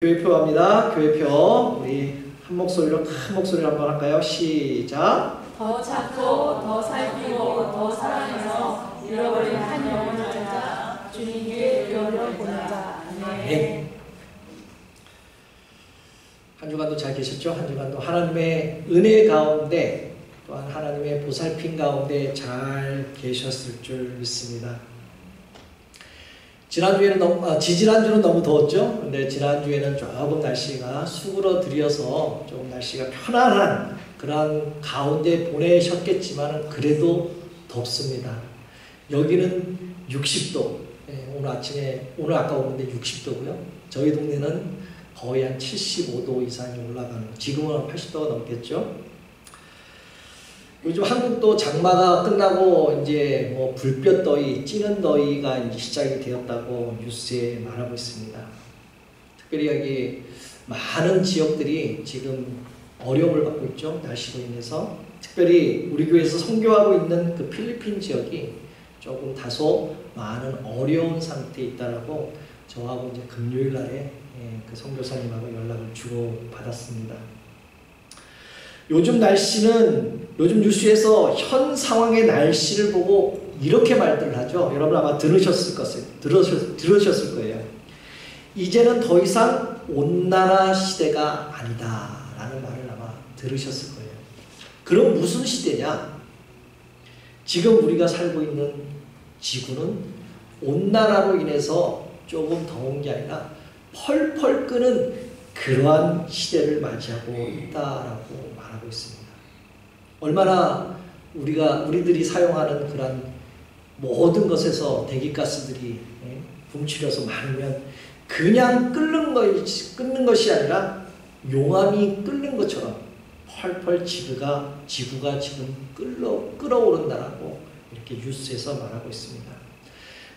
교회표 합니다. 교회표. 우리 한 목소리로 큰 목소리로 한번 할까요? 시작. 더 찾고 더 살피고 더 사랑해서 잃어버린 한 영혼을 찾아 주님께 돌려보내자. 아멘. 한 주간도 잘 계셨죠? 한 주간도 하나님의 은혜 가운데 또한 하나님의 보살핌 가운데 잘 계셨을 줄 믿습니다. 지지난주는 너무 더웠죠? 근데 지난주에는 조금 날씨가 수그러들여서 조금 날씨가 편안한 그런 가운데 보내셨겠지만 그래도 덥습니다. 여기는 60도. 오늘 아까 오는데 60도고요. 저희 동네는 거의 한 75도 이상이 올라가는, 지금은 80도가 넘겠죠? 요즘 한국도 장마가 끝나고 이제 뭐 불볕더위, 찌는 더위가 이제 시작이 되었다고 뉴스에 말하고 있습니다. 특별히 여기 많은 지역들이 지금 어려움을 받고 있죠. 날씨로 인해서. 특별히 우리 교회에서 선교하고 있는 그 필리핀 지역이 조금 다소 많은 어려운 상태에 있다라고 저하고 이제 금요일 날에 그 선교사님하고 연락을 주고 받았습니다. 요즘 날씨는, 요즘 뉴스에서 현 상황의 날씨를 보고 이렇게 말들을 하죠. 여러분 아마 들으셨을 거예요. 이제는 더 이상 온난화 시대가 아니다 라는 말을 아마 들으셨을 거예요. 그럼 무슨 시대냐? 지금 우리가 살고 있는 지구는 온난화로 인해서 조금 더운 게 아니라 펄펄 끄는 그러한 시대를 맞이하고 있다라고 말하고 있습니다. 얼마나 우리들이 사용하는 그런 모든 것에서 대기가스들이 분출해서 많으면 그냥 끓는 것이 아니라 용암이 끓는 것처럼 펄펄 지구가 지금 끓어오른다라고 이렇게 뉴스에서 말하고 있습니다.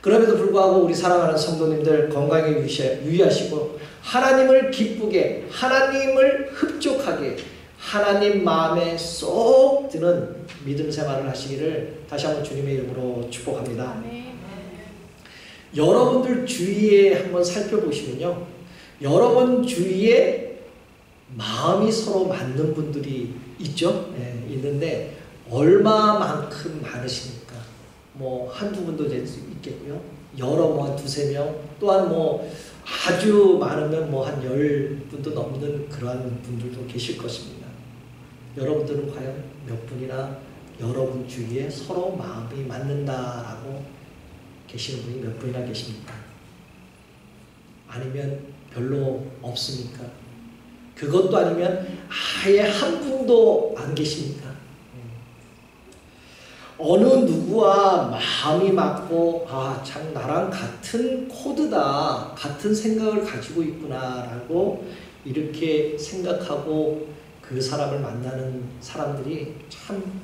그럼에도 불구하고 우리 사랑하는 성도님들 건강에 유의하시고 하나님을 기쁘게, 하나님을 흡족하게, 하나님 마음에 쏙 드는 믿음 생활을 하시기를 다시 한번 주님의 이름으로 축복합니다. 아멘. 여러분들 주위에 한번 살펴보시면요, 여러분 주위에 마음이 서로 맞는 분들이 있죠? 네, 있는데 얼마만큼 많으십니까? 뭐 한두 분도 될 수 있겠고요. 여러 뭐 한 두세 명, 또한 뭐 아주 많으면 뭐 한 10분도 넘는 그러한 분들도 계실 것입니다. 여러분들은 과연 몇 분이나 여러분 주위에 서로 마음이 맞는다라고 계시는 분이 몇 분이나 계십니까? 아니면 별로 없습니까? 그것도 아니면 아예 한 분도 안 계십니까? 어느 누구와 마음이 맞고 참 나랑 같은 코드다, 같은 생각을 가지고 있구나 라고 이렇게 생각하고 그 사람을 만나는 사람들이 참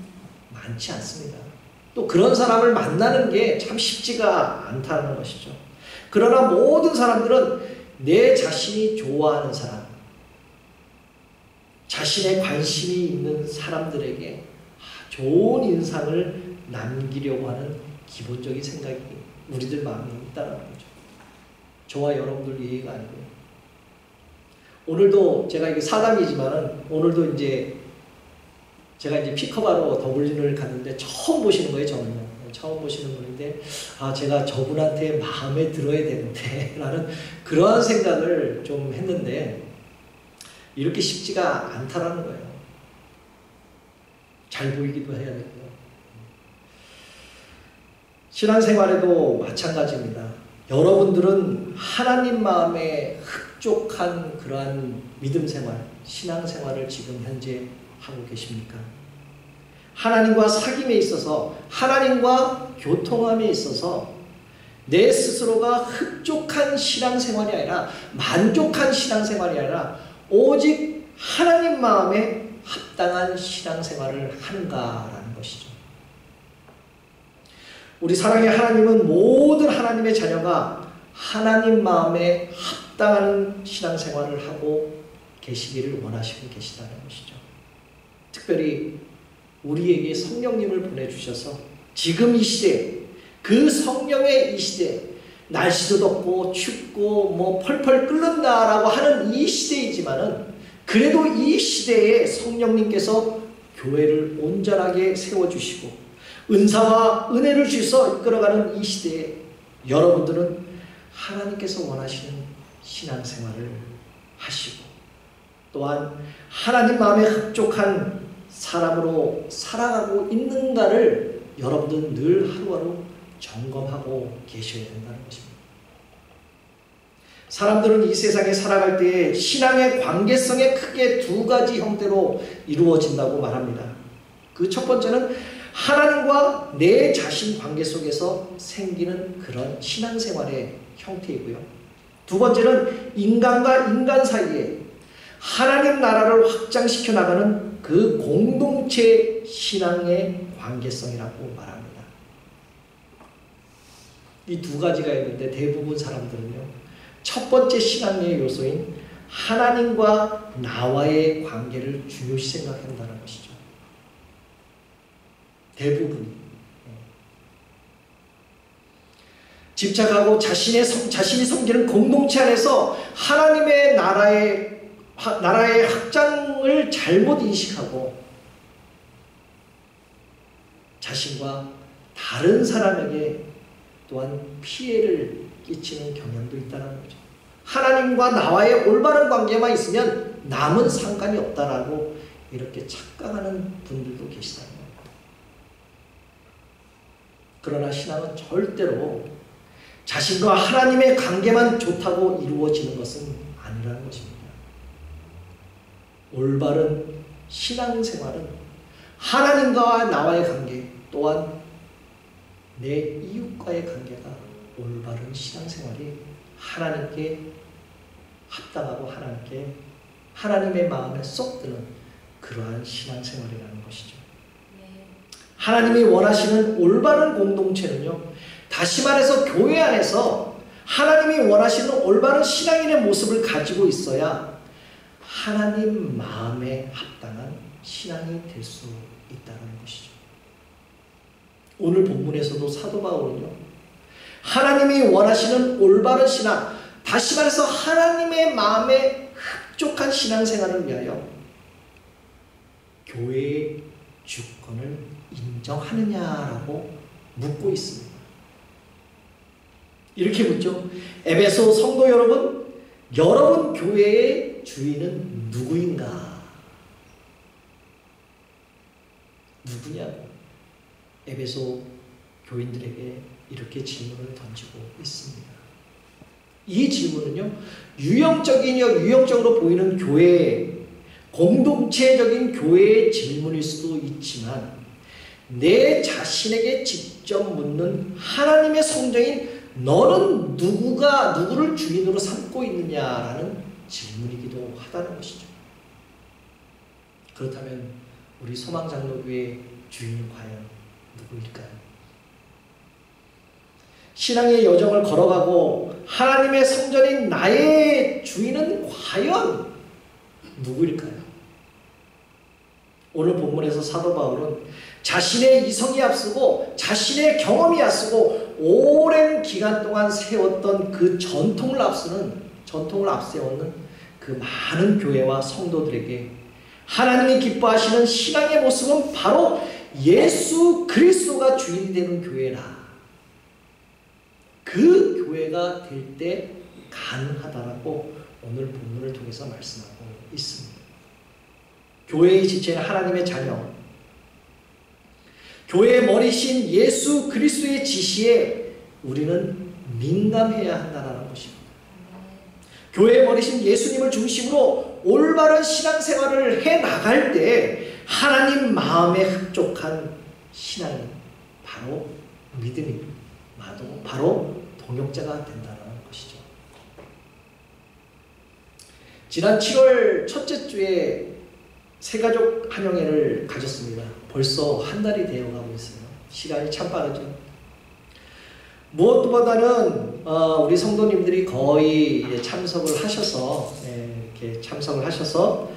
많지 않습니다. 또 그런 사람을 만나는 게 참 쉽지가 않다는 것이죠. 그러나 모든 사람들은 내 자신이 좋아하는 사람, 자신의 관심이 있는 사람들에게 좋은 인상을 남기려고 하는 기본적인 생각이 우리들 마음에 있다는 거죠. 저와 여러분들 얘기가 아니고요. 오늘도 제가 이게 사담이지만은 오늘도 제가 픽업하러 더블린을 갔는데 처음 보시는 거예요, 저는요. 처음 보시는 분인데 제가 저분한테 마음에 들어야 되는데 라는 그러한 생각을 좀 했는데 이렇게 쉽지가 않다라는 거예요. 잘 보이기도 해야 되고요. 신앙생활에도 마찬가지입니다. 여러분들은 하나님 마음에 흡족한 그러한 믿음생활, 신앙생활을 지금 현재 하고 계십니까? 하나님과 사귐에 있어서, 하나님과 교통함에 있어서 내 스스로가 흡족한 신앙생활이 아니라, 만족한 신앙생활이 아니라 오직 하나님 마음에 합당한 신앙생활을 하는가라는 것이죠. 우리 사랑의 하나님은 모든 하나님의 자녀가 하나님 마음에 합당한 신앙생활을 하고 계시기를 원하시고 계시다는 것이죠. 특별히 우리에게 성령님을 보내주셔서 지금 이 시대, 그 성령의 이 시대, 날씨도 덥고 춥고 뭐 펄펄 끓는다라고 하는 이 시대이지만은 그래도 이 시대에 성령님께서 교회를 온전하게 세워주시고 은사와 은혜를 주셔서 이끌어가는 이 시대에 여러분들은 하나님께서 원하시는 신앙생활을 하시고 또한 하나님 마음에 흡족한 사람으로 살아가고 있는가를 여러분들은 늘 하루하루 점검하고 계셔야 된다는 것입니다. 사람들은 이 세상에 살아갈 때 신앙의 관계성에 크게 두 가지 형태로 이루어진다고 말합니다. 그 첫 번째는 하나님과 내 자신 관계 속에서 생기는 그런 신앙생활의 형태이고요. 두 번째는 인간과 인간 사이에 하나님 나라를 확장시켜 나가는 그 공동체 신앙의 관계성이라고 말합니다. 이 두 가지가 있는데 대부분 사람들은요, 첫 번째 신앙의 요소인 하나님과 나와의 관계를 중요시 생각한다는 것이죠. 대부분이. 집착하고 자신이 섬기는 공동체 안에서 하나님의 나라의 확장을 잘못 인식하고 자신과 다른 사람에게 또한 피해를 끼치는 경향도 있다는 거죠. 하나님과 나와의 올바른 관계만 있으면 남은 상관이 없다라고 이렇게 착각하는 분들도 계시다는 거예요. 그러나 신앙은 절대로 자신과 하나님의 관계만 좋다고 이루어지는 것은 아니라는 것입니다. 올바른 신앙생활은 하나님과 나와의 관계 또한 내 이웃과의 관계가 올바른 신앙생활이 하나님께 합당하고 하나님의 마음에 쏙 드는 그러한 신앙생활이라는 것이죠. 하나님이 원하시는 올바른 공동체는요, 다시 말해서 교회 안에서 하나님이 원하시는 올바른 신앙인의 모습을 가지고 있어야 하나님 마음에 합당한 신앙이 될 수 있다는 것이죠. 오늘 본문에서도 사도 바울은요, 하나님이 원하시는 올바른 신앙, 다시 말해서 하나님의 마음에 흡족한 신앙생활을 위하여 교회의 주권을 인정하느냐라고 묻고 있습니다. 이렇게 묻죠. 에베소 성도 여러분, 여러분 교회의 주인은 누구인가? 누구냐고 에베소 교인들에게 이렇게 질문을 던지고 있습니다. 이 질문은요, 유형적으로 보이는 교회, 공동체적인 교회의 질문일 수도 있지만 내 자신에게 직접 묻는 하나님의 성정인 너는 누구를 주인으로 삼고 있느냐라는 질문이기도 하다는 것이죠. 그렇다면 우리 소망장로교회 주인은 과연 누구일까요? 신앙의 여정을 걸어가고 하나님의 성전인 나의 주인은 과연 누구일까요? 오늘 본문에서 사도 바울은 자신의 이성이 앞서고 자신의 경험이 앞서고 오랜 기간 동안 세웠던 그 전통을 앞세우는 그 많은 교회와 성도들에게 하나님이 기뻐하시는 신앙의 모습은 바로 예수 그리스도가 주인이 되는 교회라. 그 교회가 될 때 가능하다라고 오늘 본문을 통해서 말씀하고 있습니다. 교회의 지체는 하나님의 자녀, 교회의 머리신 예수 그리스도의 지시에 우리는 민감해야 한다는 것입니다. 교회의 머리신 예수님을 중심으로 올바른 신앙생활을 해나갈 때 하나님 마음에 흡족한 신앙이 바로 믿음이 바로 동역자가 된다는 것이죠. 지난 7월 첫째 주에 새가족 한영회를 가졌습니다. 벌써 한 달이 되어가고 있어요. 시간이 참 빠르죠. 무엇보다는 우리 성도님들이 거의 참석을 하셔서 이렇게 참석을 하셔서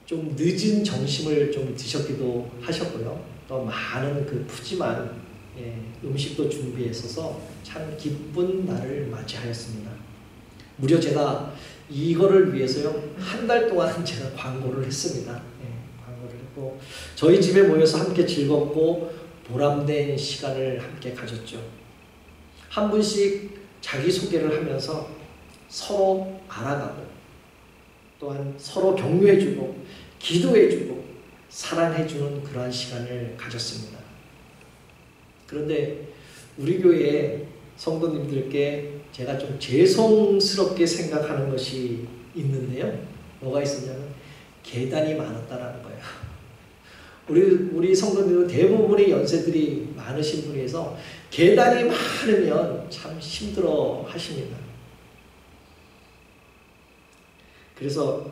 좀 늦은 점심을 좀 드셨기도 하셨고요. 또 많은 그 푸짐한 음식도 준비했어서 참 기쁜 날을 맞이하였습니다. 무려 제가 이거를 위해서요, 한 달 동안 제가 광고를 했습니다. 광고를 했고, 저희 집에 모여서 함께 즐겁고 보람된 시간을 함께 가졌죠. 한 분씩 자기소개를 하면서 서로 알아가고, 또한 서로 격려해주고, 기도해주고, 사랑해주는 그러한 시간을 가졌습니다. 그런데 우리 교회 성도님들께 제가 좀 죄송스럽게 생각하는 것이 있는데요. 뭐가 있었냐면 계단이 많았다라는 거예요. 우리 성도님들 대부분의 연세들이 많으신 분이어서 계단이 많으면 참 힘들어 하십니다. 그래서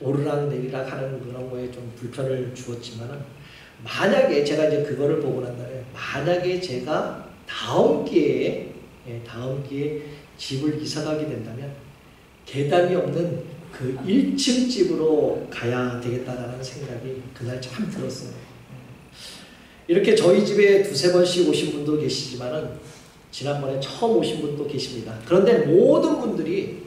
오르락 내리락 하는 그런 거에 좀 불편을 주었지만은, 만약에 제가 이제 그거를 보고 난 다음에, 만약에 제가 다음 기회에 집을 이사가게 된다면 계단이 없는 그 1층 집으로 가야 되겠다라는 생각이 그날 참 들었어요. 이렇게 저희 집에 두세 번씩 오신 분도 계시지만은 지난번에 처음 오신 분도 계십니다. 그런데 모든 분들이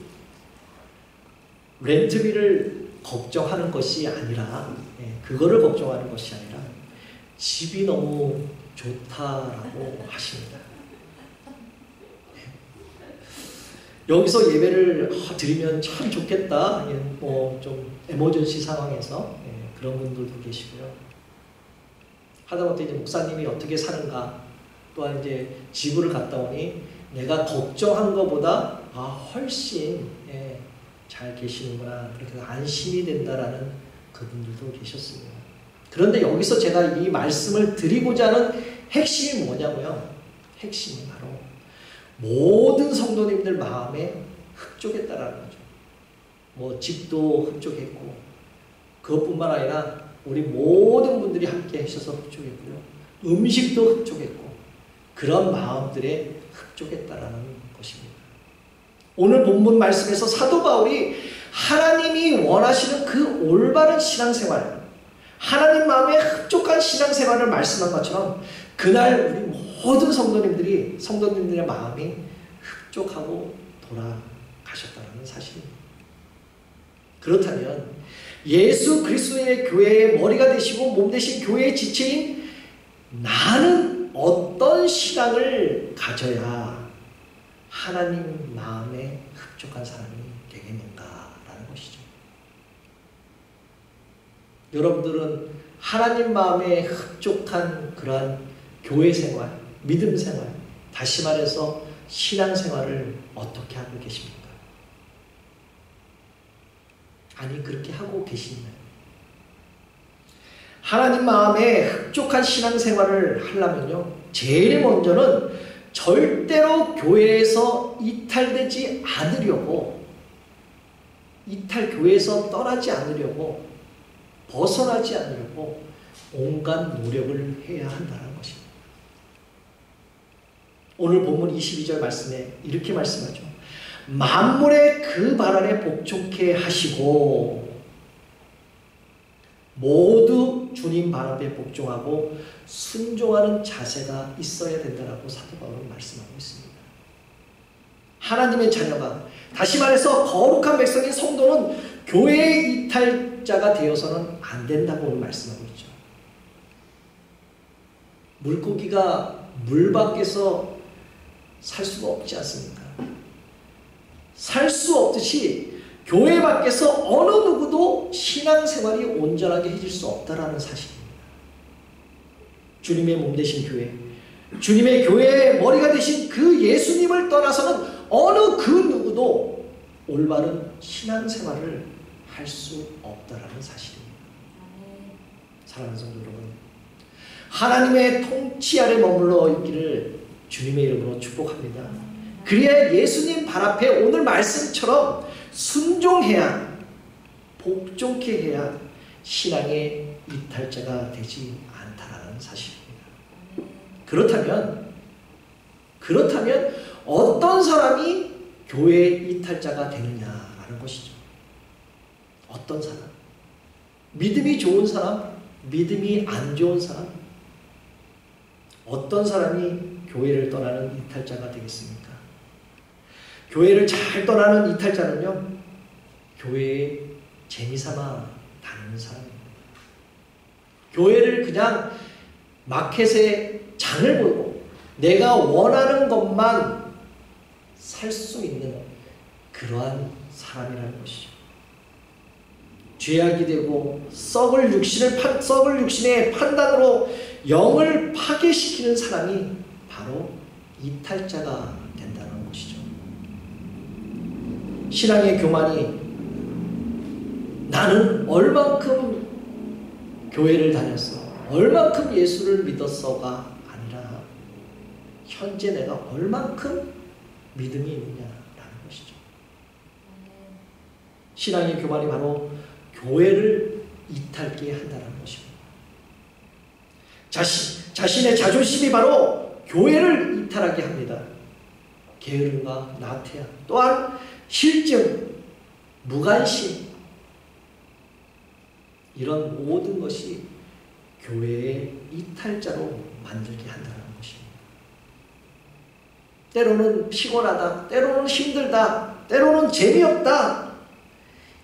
렌트비를 걱정하는 것이 아니라, 그거를 걱정하는 것이 아니라 집이 너무 좋다라고 하십니다. 여기서 예배를 드리면 참 좋겠다. 뭐 좀 에머전시 상황에서 그런 분들도 계시고요. 하다못해 이제 목사님이 어떻게 사는가, 또한 이제 지구를 갔다 오니 내가 걱정한 것보다 훨씬 잘 계시는구나, 그렇게 안심이 된다라는 그분들도 계셨습니다. 그런데 여기서 제가 이 말씀을 드리고자 하는 핵심이 뭐냐고요? 핵심이 바로 모든 성도님들 마음에 흡족했다라는 거죠. 뭐 집도 흡족했고, 그것뿐만 아니라 우리 모든 분들이 함께 하셔서 흡족했고요, 음식도 흡족했고, 그런 마음들에 흡족했다라는 것입니다. 오늘 본문 말씀에서 사도 바울이 하나님이 원하시는 그 올바른 신앙생활, 하나님 마음에 흡족한 신앙생활을 말씀한 것처럼 그날 우리 모든 성도님들의 마음이 흡족하고 돌아가셨다는 사실입니다. 그렇다면 예수 그리스도의 교회의 머리가 되시고 몸 되신 교회의 지체인 나는 어떤 신앙을 가져야 하나님 마음에 흡족한 사람이 되겠는가라는 것이죠. 여러분들은 하나님 마음에 흡족한 그러한 교회 생활, 믿음 생활, 다시 말해서 신앙 생활을 어떻게 하고 계십니까? 아니, 그렇게 하고 계시나요? 하나님 마음에 흡족한 신앙 생활을 하려면요, 제일 먼저는 절대로 교회에서 이탈되지 않으려고, 교회에서 떠나지 않으려고, 벗어나지 않으려고 온갖 노력을 해야 한다는 것입니다. 오늘 본문 22절 말씀에 이렇게 말씀하죠. 만물의 그 발 아래 복종케 하시고, 모두 주님 발 앞에 복종하고 순종하는 자세가 있어야 된다라고 사도 바울은 말씀하고 있습니다. 하나님의 자녀가, 다시 말해서 거룩한 백성인 성도는 교회의 이탈자가 되어서는 안 된다고 오늘 말씀하고 있죠. 물고기가 물 밖에서 살 수가 없지 않습니까? 살 수 없듯이 교회 밖에서 어느 누구도 신앙생활이 온전하게 해줄 수 없다라는 사실입니다. 주님의 몸 되신 교회, 주님의 교회의 머리가 되신 그 예수님을 떠나서는 어느 그 누구도 올바른 신앙생활을 할 수 없다라는 사실입니다. 사랑하는 성도 여러분, 하나님의 통치 아래 머물러 있기를 주님의 이름으로 축복합니다. 그래야 예수님 발 앞에 오늘 말씀처럼 순종해야, 복종케 해야 신앙의 이탈자가 되지 않다라는 사실입니다. 그렇다면 어떤 사람이 교회의 이탈자가 되느냐라는 것이죠. 어떤 사람? 믿음이 좋은 사람? 믿음이 안 좋은 사람? 어떤 사람이 교회를 떠나는 이탈자가 되겠습니까? 교회를 잘 떠나는 이탈자는요, 교회에 재미삼아 다니는 사람입니다. 교회를 그냥 마켓에 장을 보고 내가 원하는 것만 살 수 있는 그러한 사람이라는 것이죠. 죄악이 되고 썩을 육신의 판단으로 영을 파괴시키는 사람이 바로 이탈자가 된다는 것이죠. 신앙의 교만이 나는 얼만큼 교회를 다녔어, 얼만큼 예수를 믿었어가 아니라 현재 내가 얼만큼 믿음이 있느냐라는 것이죠. 신앙의 교만이 바로 교회를 이탈케 한다는 것입니다. 자신의 자존심이 바로 교회를 이탈하게 합니다. 게으름과 나태함, 또한 실증, 무관심, 이런 모든 것이 교회의 이탈자로 만들게 한다는 것입니다. 때로는 피곤하다, 때로는 힘들다, 때로는 재미없다.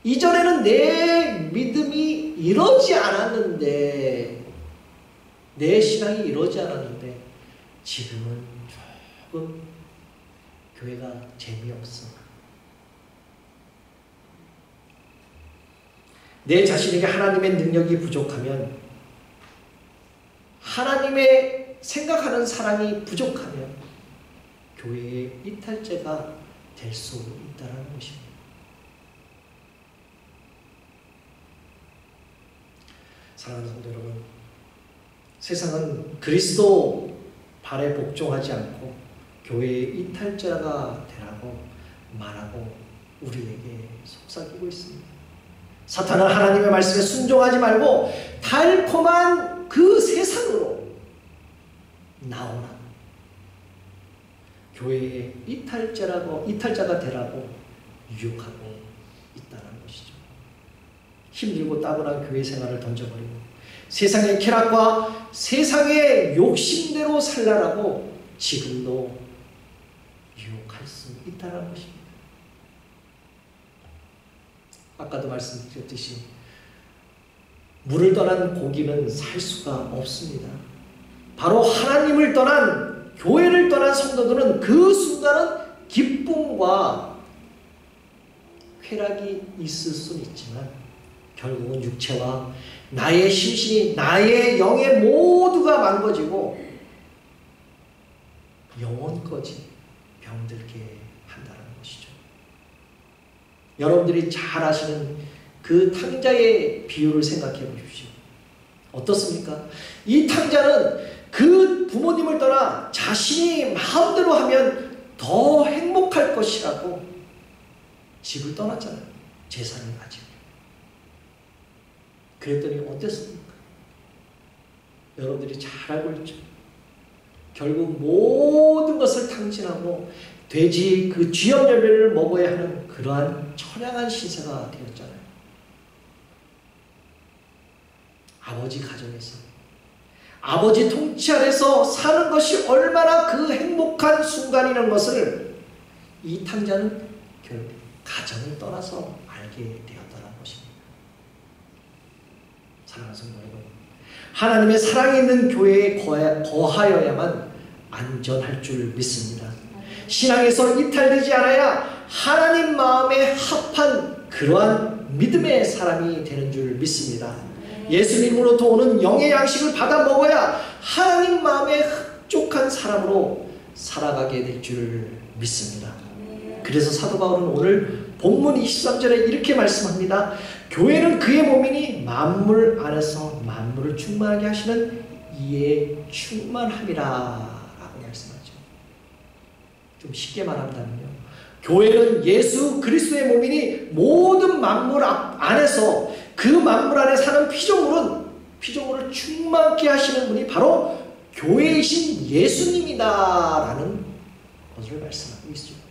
이전에는 내 믿음이 이러지 않았는데, 내 신앙이 이러지 않았는데 지금은 조금 교회가 재미없어. 내 자신에게 하나님의 능력이 부족하면, 하나님의 생각하는 사랑이 부족하면 교회의 이탈자가 될 수 있다는 것입니다. 사랑하는 성도 여러분, 세상은 그리스도 발에 복종하지 않고 교회의 이탈자가 되라고 말하고 우리에게 속삭이고 있습니다. 사탄은 하나님의 말씀에 순종하지 말고 달콤한 그 세상으로 나오라, 교회의 이탈자가 되라고 유혹하고 있다는 것이죠. 힘들고 따분한 교회 생활을 던져버리고 세상의 쾌락과 세상의 욕심대로 살라라고 지금도 유혹할 수 있다는 것입니다. 아까도 말씀드렸듯이 물을 떠난 고기는 살 수가 없습니다. 바로 하나님을 떠난, 교회를 떠난 성도들은 그 순간은 기쁨과 쾌락이 있을 수는 있지만 결국은 육체와 나의 심신이, 나의 영의 모두가 망가지고 영혼까지 병들게 한다는 것이죠. 여러분들이 잘 아시는 그 탕자의 비유를 생각해 보십시오. 어떻습니까? 이 탕자는 그 부모님을 떠나 자신이 마음대로 하면 더 행복할 것이라고 집을 떠났잖아요. 재산을 가지고. 그랬더니 어땠습니까? 여러분들이 잘 알고 있죠. 결국 모든 것을 탕진하고 돼지 그 쥐염 열매를 먹어야 하는 그러한 처량한 신세가 되었잖아요. 아버지 가정에서, 아버지 통치 아래서 사는 것이 얼마나 그 행복한 순간이라는 것을 이 탕자는 결국 가정을 떠나서 알게 되었다는 것입니다. 사랑하는 성도 여러분, 하나님의 사랑이 있는 교회에 거하여야만 안전할 줄 믿습니다. 신앙에서 이탈되지 않아야 하나님 마음에 합한 그러한 믿음의 사람이 되는 줄 믿습니다. 예수님으로부터 오는 영의 양식을 받아 먹어야 하나님 마음에 흡족한 사람으로 살아가게 될 줄 믿습니다. 그래서 사도 바울은 오늘 본문 23절에 이렇게 말씀합니다. 교회는 그의 몸이니 만물 안에서 만물을 충만하게 하시는 이에 충만함이라 라고 말씀하죠. 좀 쉽게 말한다면요, 교회는 예수 그리스도의 몸이니 모든 만물 안에서, 그 만물 안에 사는 피조물을 충만케 하시는 분이 바로 교회이신 예수님이다 라는 것을 말씀하고 있습니다.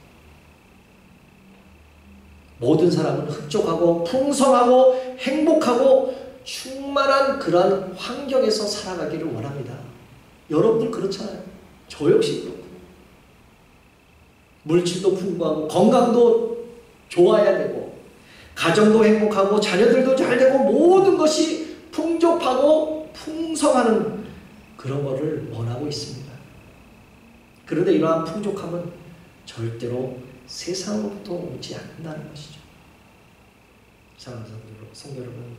모든 사람은 흡족하고 풍성하고 행복하고 충만한 그러한 환경에서 살아가기를 원합니다. 여러분들 그렇잖아요. 저 역시 그렇고. 물질도 풍부하고 건강도 좋아야 되고 가정도 행복하고 자녀들도 잘 되고 모든 것이 풍족하고 풍성하는 그런 것을 원하고 있습니다. 그런데 이러한 풍족함은 절대로 세상으로부터 오지 않는다는 것이죠. 사랑하는 성도 여러분,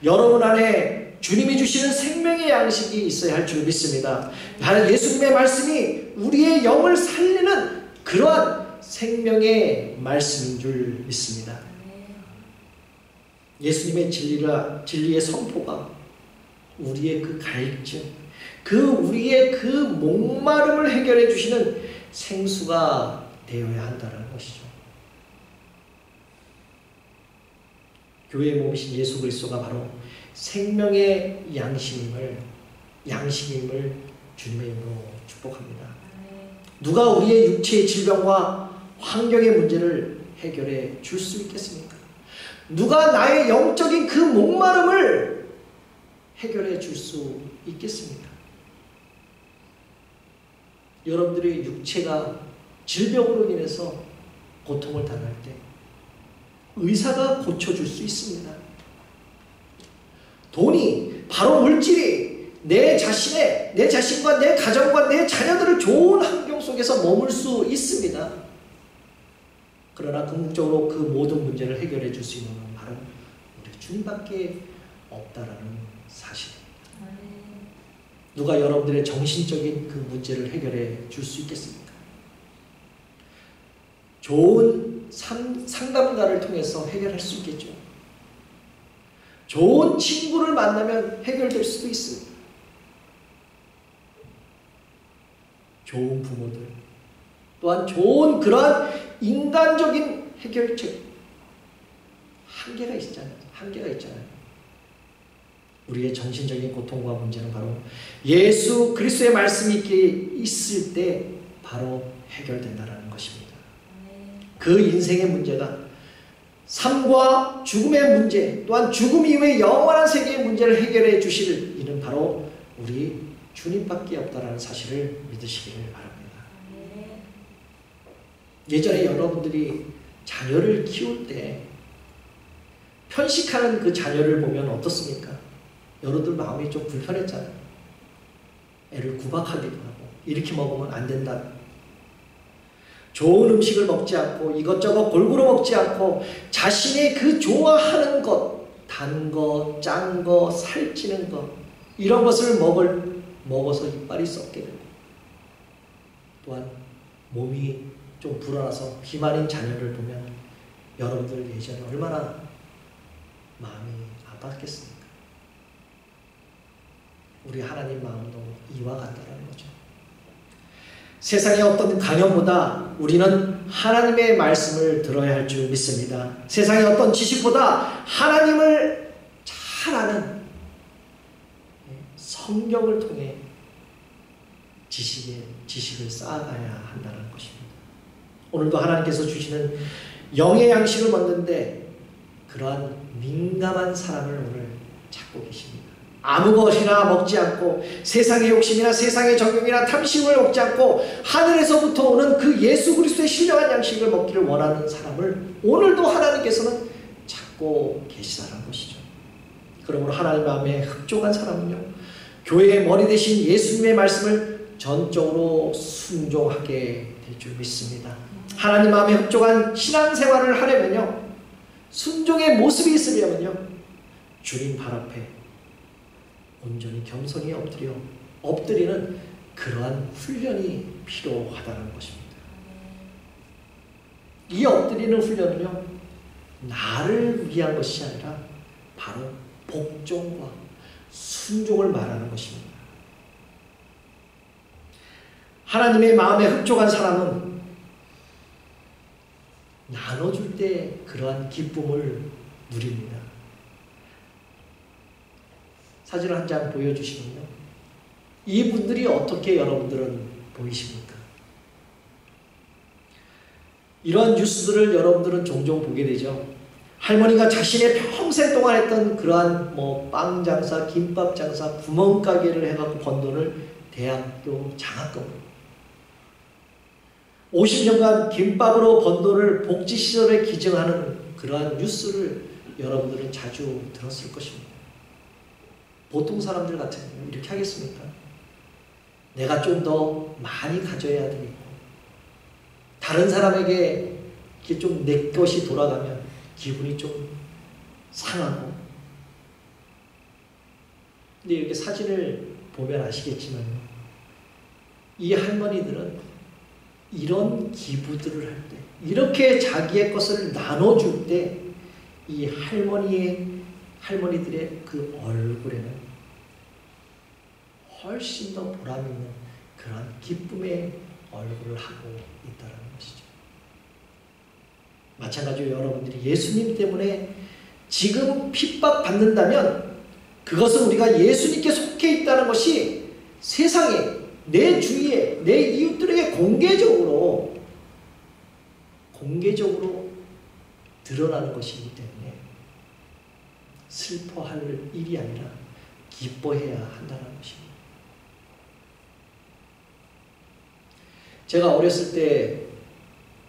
여러분 안에 주님이 주시는 생명의 양식이 있어야 할 줄 믿습니다. 예수님의 말씀이 우리의 영을 살리는 그러한 생명의 말씀인 줄 믿습니다. 예수님의 진리의 선포가 우리의 그 갈증, 우리의 그 목마름을 해결해 주시는 생수가 되어야 한다는 것이죠. 교회의 몸이신 예수 그리스도가 바로 생명의 양식임을 주님의 이름으로 축복합니다. 누가 우리의 육체의 질병과 환경의 문제를 해결해 줄 수 있겠습니까? 누가 나의 영적인 그 목마름을 해결해 줄 수 있겠습니까? 여러분들의 육체가 질병으로 인해서 고통을 당할 때 의사가 고쳐줄 수 있습니다. 돈이, 바로 물질이 내 자신과 내 가정과 내 자녀들을 좋은 환경 속에서 머물 수 있습니다. 그러나 궁극적으로 그 모든 문제를 해결해 줄 수 있는 건 바로 우리 주님밖에 없다라는 사실입니다. 누가 여러분들의 정신적인 그 문제를 해결해 줄 수 있겠습니까? 좋은 상담가를 통해서 해결할 수 있겠죠. 좋은 친구를 만나면 해결될 수도 있습니다. 좋은 부모들, 또한 좋은 그러한 인간적인 해결책, 한계가 있잖아요. 우리의 정신적인 고통과 문제는 바로 예수 그리스도의 말씀이 있을 때 바로 해결된다는 것입니다. 그 인생의 문제가 삶과 죽음의 문제, 또한 죽음 이후의 영원한 세계의 문제를 해결해 주실 이는 바로 우리 주님밖에 없다라는 사실을 믿으시기를 바랍니다. 예전에 여러분들이 자녀를 키울 때 편식하는 그 자녀를 보면 어떻습니까? 여러분들 마음이 좀 불편했잖아요. 애를 구박하기도 하고 이렇게 먹으면 안 된다. 좋은 음식을 먹지 않고 이것저것 골고루 먹지 않고 자신이 그 좋아하는 것, 단 거, 짠 거, 살찌는 것 이런 것을 먹어서 이빨이 썩게 되고 또한 몸이 좀 불어나서 비만인 자녀를 보면 여러분들 예전에 얼마나 마음이 아팠겠습니까? 우리 하나님 마음도 이와 같다는 거죠. 세상의 어떤 강연보다 우리는 하나님의 말씀을 들어야 할 줄 믿습니다. 세상의 어떤 지식보다 하나님을 잘 아는 성경을 통해 지식을 쌓아가야 한다는 것입니다. 오늘도 하나님께서 주시는 영의 양식을 먹는데 그러한 민감한 사람을 오늘 찾고 계십니다. 아무 것이나 먹지 않고 세상의 욕심이나 세상의 정욕이나 탐심을 먹지 않고 하늘에서부터 오는 그 예수 그리스도의 신령한 양식을 먹기를 원하는 사람을 오늘도 하나님께서는 찾고 계시다는 것이죠. 그러므로 하나님 마음에 흡족한 사람은요, 교회의 머리 대신 예수님의 말씀을 전적으로 순종하게 될 줄 믿습니다. 하나님 마음에 흡족한 신앙생활을 하려면요, 순종의 모습이 있으려면요, 주님 발 앞에 온전히 겸손히 엎드리는 그러한 훈련이 필요하다는 것입니다. 이 엎드리는 훈련은요, 나를 위한 것이 아니라 바로 복종과 순종을 말하는 것입니다. 하나님의 마음에 흡족한 사람은 나눠줄 때 그러한 기쁨을 누립니다. 사진을 한 장 보여주시면요, 이분들이 어떻게 여러분들은 보이십니까? 이러한 뉴스들을 여러분들은 종종 보게 되죠. 할머니가 자신의 평생 동안 했던 그러한 빵 장사, 김밥 장사, 구멍가게를 해갖고 번 돈을 대학교 장학금으로 50년간 김밥으로 번 돈을 복지시설에 기증하는 그러한 뉴스를 여러분들은 자주 들었을 것입니다. 보통 사람들 같으면 이렇게 하겠습니까? 내가 좀 더 많이 가져야 되겠고 다른 사람에게 이렇게 좀 내 것이 돌아가면 기분이 좀 상하고. 근데 이렇게 사진을 보면 아시겠지만 이 할머니들은 이런 기부들을 할 때, 이렇게 자기의 것을 나눠줄 때 이 할머니들의 그 얼굴에는 훨씬 더 보람 있는 그런 기쁨의 얼굴을 하고 있다는 것이죠. 마찬가지로 여러분들이 예수님 때문에 지금 핍박받는다면 그것은 우리가 예수님께 속해 있다는 것이 세상에, 내 주위에, 내 이웃들에게 공개적으로 드러나는 것이기 때문에 슬퍼할 일이 아니라 기뻐해야 한다는 것입니다. 제가 어렸을 때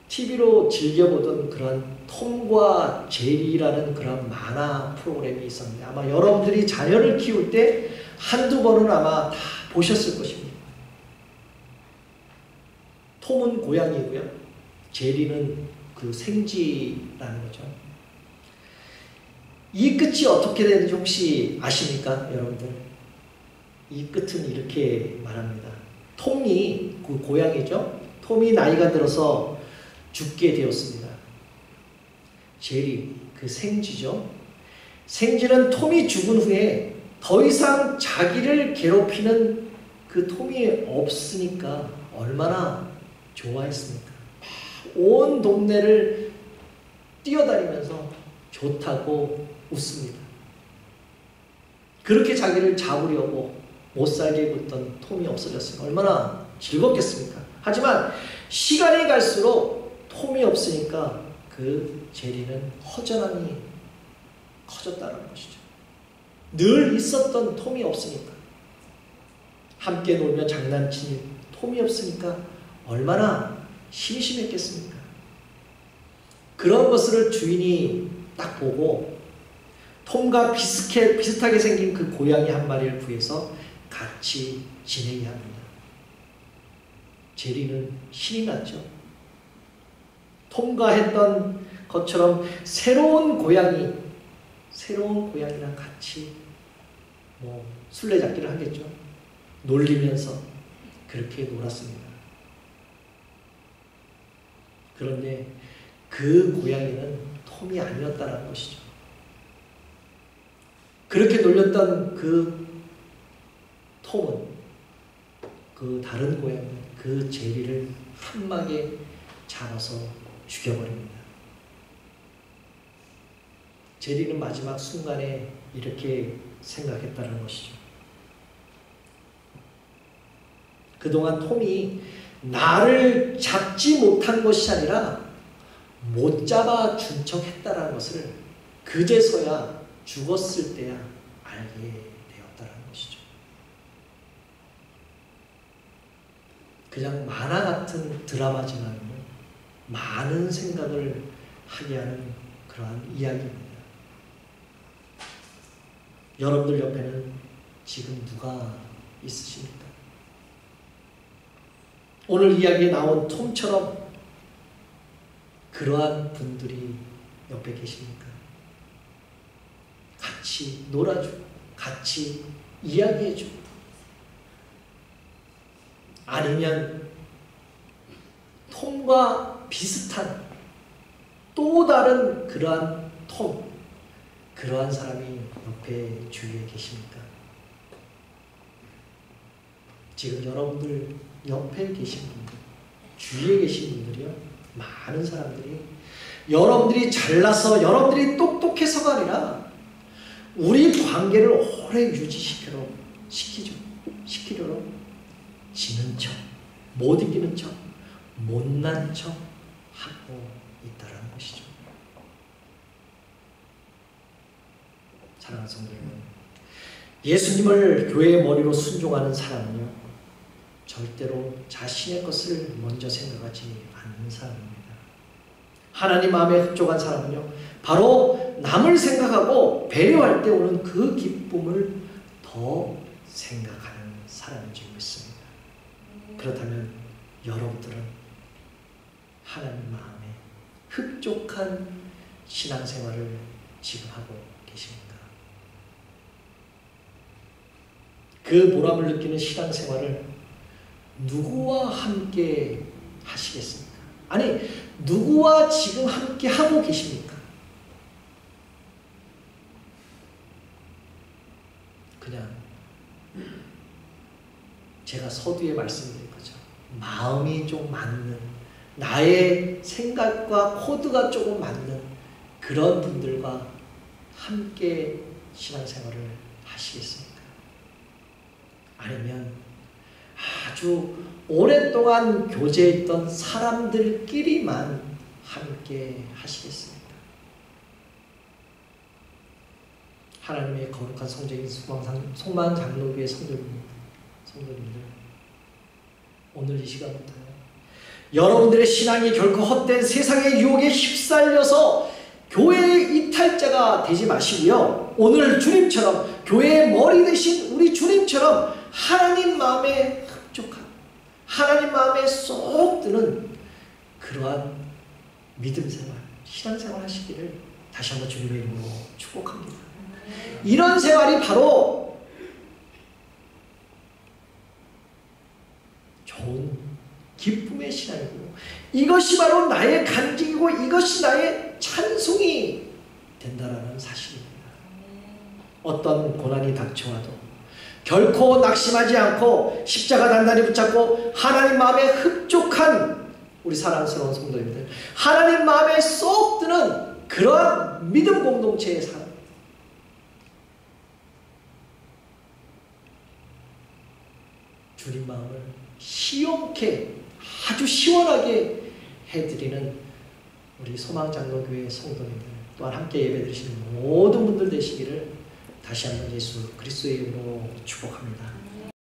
TV로 즐겨보던 그런 톰과 제리라는 그런 만화 프로그램이 있었는데 아마 여러분들이 자녀를 키울 때 한두 번은 아마 다 보셨을 것입니다. 톰은 고양이고요. 제리는 그 생쥐라는 거죠. 이 끝이 어떻게 되는지 혹시 아십니까, 여러분들? 이 끝은 이렇게 말합니다. 톰이, 그 고양이죠. 톰이 나이가 들어서 죽게 되었습니다. 제리, 그 생쥐죠. 생쥐는 톰이 죽은 후에 더 이상 자기를 괴롭히는 그 톰이 없으니까 얼마나 좋아했습니까? 온 동네를 뛰어다니면서 좋다고 웃습니다. 그렇게 자기를 잡으려고 못살게 굴던 톰이 없어졌으면 얼마나 즐겁겠습니까? 하지만 시간이 갈수록 톰이 없으니까 그 제리는 허전함이 커졌다는 것이죠. 늘 있었던 톰이 없으니까, 함께 놀며 장난친 톰이 없으니까 얼마나 심심했겠습니까? 그런 것을 주인이 딱 보고 톰과 비슷하게 생긴 그 고양이 한 마리를 구해서 같이 지내게 합니다. 제리는 신이 났죠. 톰과 했던 것처럼 새로운 고양이랑 같이 술래잡기를 하겠죠. 놀리면서 그렇게 놀았습니다. 그런데 그 고양이는 톰이 아니었다는 것이죠. 그렇게 놀렸던 그 톰은, 그 다른 고양이는 그 제리를 한 방에 잡아서 죽여버립니다. 제리는 마지막 순간에 이렇게 생각했다는 것이죠. 그동안 톰이 나를 잡지 못한 것이 아니라 못 잡아준 척 했다는 것을 그제서야, 죽었을 때야 알게 되었다는 것이죠. 그냥 만화 같은 드라마지만 많은 생각을 하게 하는 그러한 이야기입니다. 여러분들 옆에는 지금 누가 있으십니까? 오늘 이야기에 나온 톰처럼 그러한 분들이 옆에 계십니까? 같이 놀아주고 같이 이야기해주고, 아니면 톰과 비슷한 또 다른 그러한 톰, 그러한 사람이 옆에 주위에 계십니까? 지금 여러분들 옆에 계신 분들, 주위에 계신 분들이요, 많은 사람들이 여러분들이 잘나서 여러분들이 똑똑해서가 아니라 우리 관계를 오래 유지시키려고 지는 척, 못 이기는 척, 못난 척 하고 있다는 것이죠. 사랑하는 성도 여러분, 예수님을 교회의 머리로 순종하는 사람은요, 절대로 자신의 것을 먼저 생각하지 않는 사람입니다. 하나님 마음에 흡족한 사람은요, 바로 남을 생각하고 배려할 때 오는 그 기쁨을 더 생각하는 사람인 줄 믿습니다. 그렇다면 여러분들은 하나님 마음에 흡족한 신앙생활을 지금 하고 계십니까? 그 보람을 느끼는 신앙생활을 누구와 함께 하시겠습니까? 아니, 누구와 지금 함께 하고 계십니까? 그냥 제가 서두에 말씀드린 거죠. 마음이 좀 맞는, 나의 생각과 코드가 조금 맞는 그런 분들과 함께 신앙생활을 하시겠습니까? 아니면 아주 오랫동안 교제했던 사람들끼리만 함께 하시겠습니까? 하나님의 거룩한 성적인 송만장로교회 성도님들, 오늘 이 시간부터 여러분들의 신앙이 결코 헛된 세상의 유혹에 휩쓸려서 교회의 이탈자가 되지 마시고요. 오늘 주님처럼, 교회의 머리 되신 우리 주님처럼 하나님 마음에 흡족한, 하나님 마음에 쏙 드는 그러한 믿음 생활, 신앙 생활 하시기를 다시 한번 주님의 이름으로 축복합니다. 이런 생활이 바로 좋은 기쁨의 신앙이고, 이것이 바로 나의 간증이고 이것이 나의 찬송이 된다라는 사실입니다. 어떤 고난이 닥쳐와도 결코 낙심하지 않고 십자가 단단히 붙잡고 하나님 마음에 흡족한 우리 사랑스러운 성도님들, 하나님 마음에 쏙 드는 그러한 믿음 공동체의 사람, 주님 마음을 시원케, 아주 시원하게 해드리는 우리 소망장로교회 성도님들, 또한 함께 예배드리시는 모든 분들 되시기를 다시 한번 예수 그리스도의 이름으로 축복합니다.